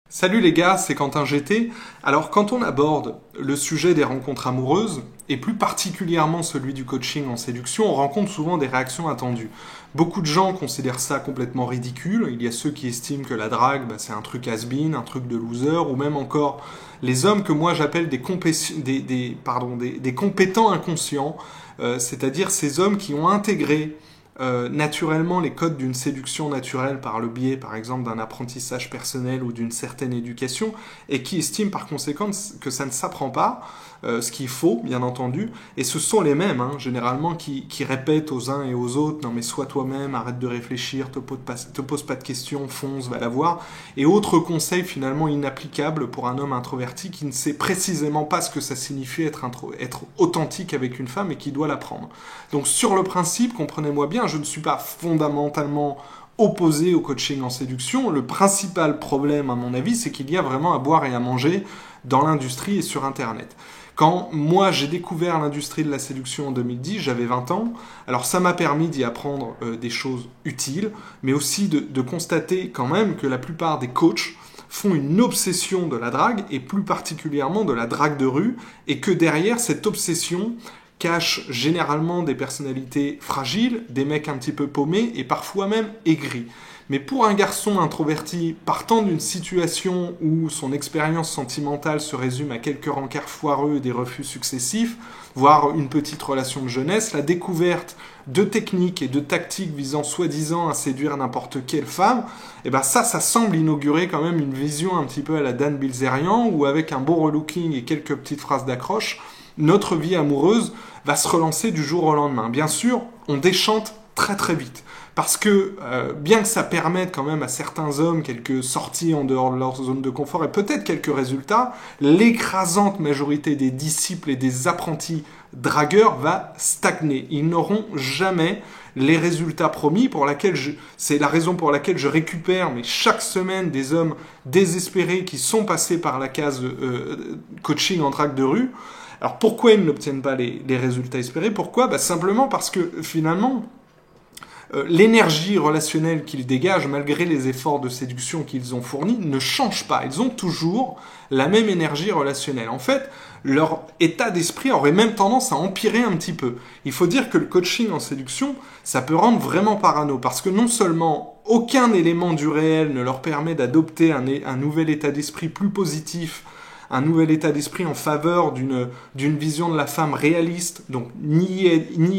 Salut les gars, c'est Quentin GT. Alors quand on aborde le sujet des rencontres amoureuses, et plus particulièrement celui du coaching en séduction, on rencontre souvent des réactions attendues. Beaucoup de gens considèrent ça complètement ridicule. Il y a ceux qui estiment que la drague, c'est un truc has-been, un truc de loser, ou même encore les hommes que moi j'appelle des compétents inconscients, c'est-à-dire ces hommes qui ont intégré naturellement les codes d'une séduction naturelle par le biais, par exemple, d'un apprentissage personnel ou d'une certaine éducation, et qui estiment par conséquent que ça ne s'apprend pas, ce qu'il faut, bien entendu, et ce sont les mêmes, généralement, qui répètent aux uns et aux autres « Non mais sois toi-même, arrête de réfléchir, te pose pas de questions, fonce, va la voir », et autres conseils finalement inapplicables pour un homme introverti qui ne sait précisément pas ce que ça signifie être authentique avec une femme et qui doit l'apprendre. Donc sur le principe, comprenez-moi bien, je ne suis pas fondamentalement opposé au coaching en séduction. Le principal problème, à mon avis, c'est qu'il y a vraiment à boire et à manger dans l'industrie et sur Internet. Quand moi j'ai découvert l'industrie de la séduction en 2010, j'avais 20 ans, alors ça m'a permis d'y apprendre des choses utiles, mais aussi de constater quand même que la plupart des coachs font une obsession de la drague, et plus particulièrement de la drague de rue, et que derrière cette obsession cache généralement des personnalités fragiles, des mecs un petit peu paumés et parfois même aigris. Mais pour un garçon introverti partant d'une situation où son expérience sentimentale se résume à quelques rencarts foireux et des refus successifs, voire une petite relation de jeunesse, la découverte de techniques et de tactiques visant soi-disant à séduire n'importe quelle femme, ça semble inaugurer quand même une vision un petit peu à la Dan Bilzerian, où avec un bon relooking et quelques petites phrases d'accroche, notre vie amoureuse va se relancer du jour au lendemain. Bien sûr, on déchante très très vite. Parce que, bien que ça permette quand même à certains hommes quelques sorties en dehors de leur zone de confort et peut-être quelques résultats, l'écrasante majorité des disciples et des apprentis dragueurs va stagner. Ils n'auront jamais les résultats promis, c'est la raison pour laquelle je récupère chaque semaine des hommes désespérés qui sont passés par la case coaching en drague de rue. Alors pourquoi ils n'obtiennent pas les résultats espérés? Pourquoi? Simplement parce que finalement, l'énergie relationnelle qu'ils dégagent, malgré les efforts de séduction qu'ils ont fournis, ne change pas. Ils ont toujours la même énergie relationnelle. En fait, leur état d'esprit aurait même tendance à empirer un petit peu. Il faut dire que le coaching en séduction, ça peut rendre vraiment parano, parce que non seulement aucun élément du réel ne leur permet d'adopter un nouvel état d'esprit plus positif, un nouvel état d'esprit en faveur d'une vision de la femme réaliste, donc ni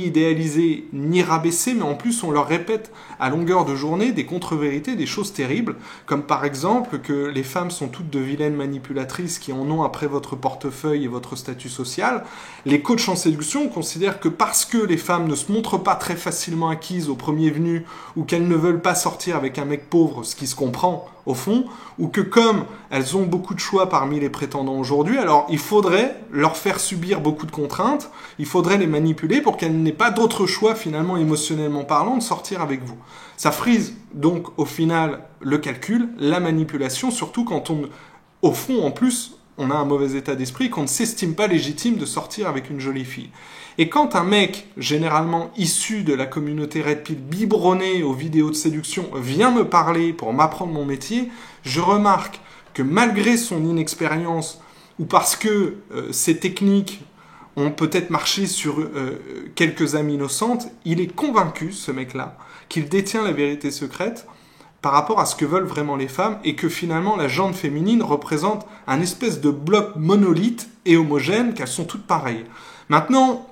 idéalisée, ni rabaissée, mais en plus on leur répète à longueur de journée des contre-vérités, des choses terribles, comme par exemple que les femmes sont toutes de vilaines manipulatrices qui en ont après votre portefeuille et votre statut social. Les coachs en séduction considèrent que parce que les femmes ne se montrent pas très facilement acquises au premier venu, ou qu'elles ne veulent pas sortir avec un mec pauvre, ce qui se comprend au fond, ou que comme elles ont beaucoup de choix parmi les prétendants aujourd'hui, alors il faudrait leur faire subir beaucoup de contraintes, il faudrait les manipuler pour qu'elles n'aient pas d'autre choix finalement émotionnellement parlant de sortir avec vous. Ça frise donc au final le calcul, la manipulation, surtout quand au fond en plus, on a un mauvais état d'esprit, qu'on ne s'estime pas légitime de sortir avec une jolie fille. Et quand un mec, généralement issu de la communauté Red Pill, biberonné aux vidéos de séduction, vient me parler pour m'apprendre mon métier, je remarque que malgré son inexpérience, ou parce que ces techniques ont peut-être marché sur quelques âmes innocentes, il est convaincu, ce mec-là, qu'il détient la vérité secrète par rapport à ce que veulent vraiment les femmes, et que finalement la gente féminine représente un espèce de bloc monolithe et homogène, qu'elles sont toutes pareilles. Maintenant,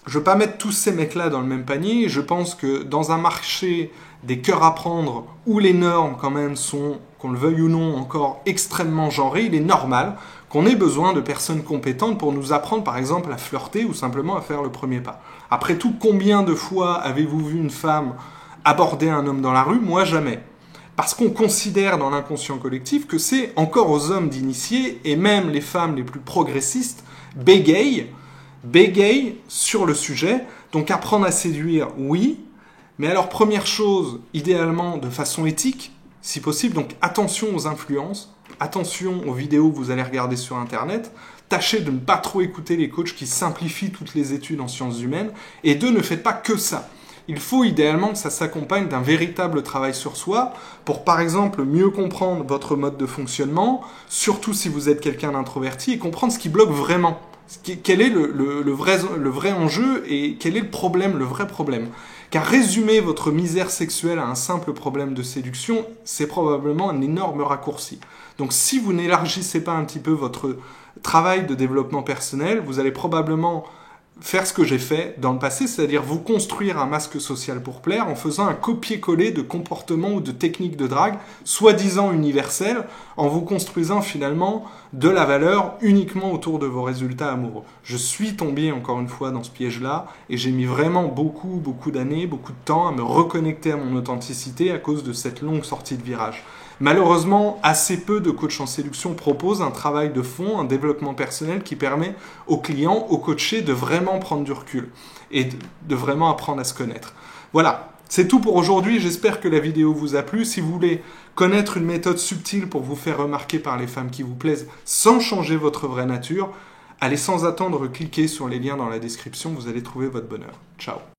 je ne veux pas mettre tous ces mecs-là dans le même panier. Je pense que dans un marché des cœurs à prendre, où les normes quand même sont, qu'on le veuille ou non, encore extrêmement genrées, il est normal qu'on ait besoin de personnes compétentes pour nous apprendre par exemple à flirter ou simplement à faire le premier pas. Après tout, combien de fois avez-vous vu une femme aborder un homme dans la rue? Moi, jamais. Parce qu'on considère dans l'inconscient collectif que c'est encore aux hommes d'initier, et même les femmes les plus progressistes bégayent sur le sujet. Donc apprendre à séduire, oui, mais alors première chose, idéalement de façon éthique, si possible, donc attention aux influences, attention aux vidéos que vous allez regarder sur Internet, tâchez de ne pas trop écouter les coachs qui simplifient toutes les études en sciences humaines, et ne faites pas que ça. il faut idéalement que ça s'accompagne d'un véritable travail sur soi pour, par exemple, mieux comprendre votre mode de fonctionnement, surtout si vous êtes quelqu'un d'introverti, et comprendre ce qui bloque vraiment. Quel est le vrai enjeu et quel est le problème, le vrai problème. Car résumer votre misère sexuelle à un simple problème de séduction, c'est probablement un énorme raccourci. Donc si vous n'élargissez pas un petit peu votre travail de développement personnel, vous allez probablement faire ce que j'ai fait dans le passé, c'est-à-dire vous construire un masque social pour plaire en faisant un copier-coller de comportements ou de techniques de drague, soi-disant universelles, en vous construisant finalement de la valeur uniquement autour de vos résultats amoureux. Je suis tombé encore une fois dans ce piège-là et j'ai mis vraiment beaucoup d'années, beaucoup de temps à me reconnecter à mon authenticité à cause de cette longue sortie de virage. Malheureusement, assez peu de coachs en séduction proposent un travail de fond, un développement personnel qui permet aux clients, aux coachés de vraiment prendre du recul et de vraiment apprendre à se connaître. Voilà, c'est tout pour aujourd'hui. J'espère que la vidéo vous a plu. Si vous voulez connaître une méthode subtile pour vous faire remarquer par les femmes qui vous plaisent sans changer votre vraie nature, allez sans attendre cliquer sur les liens dans la description, vous allez trouver votre bonheur. Ciao.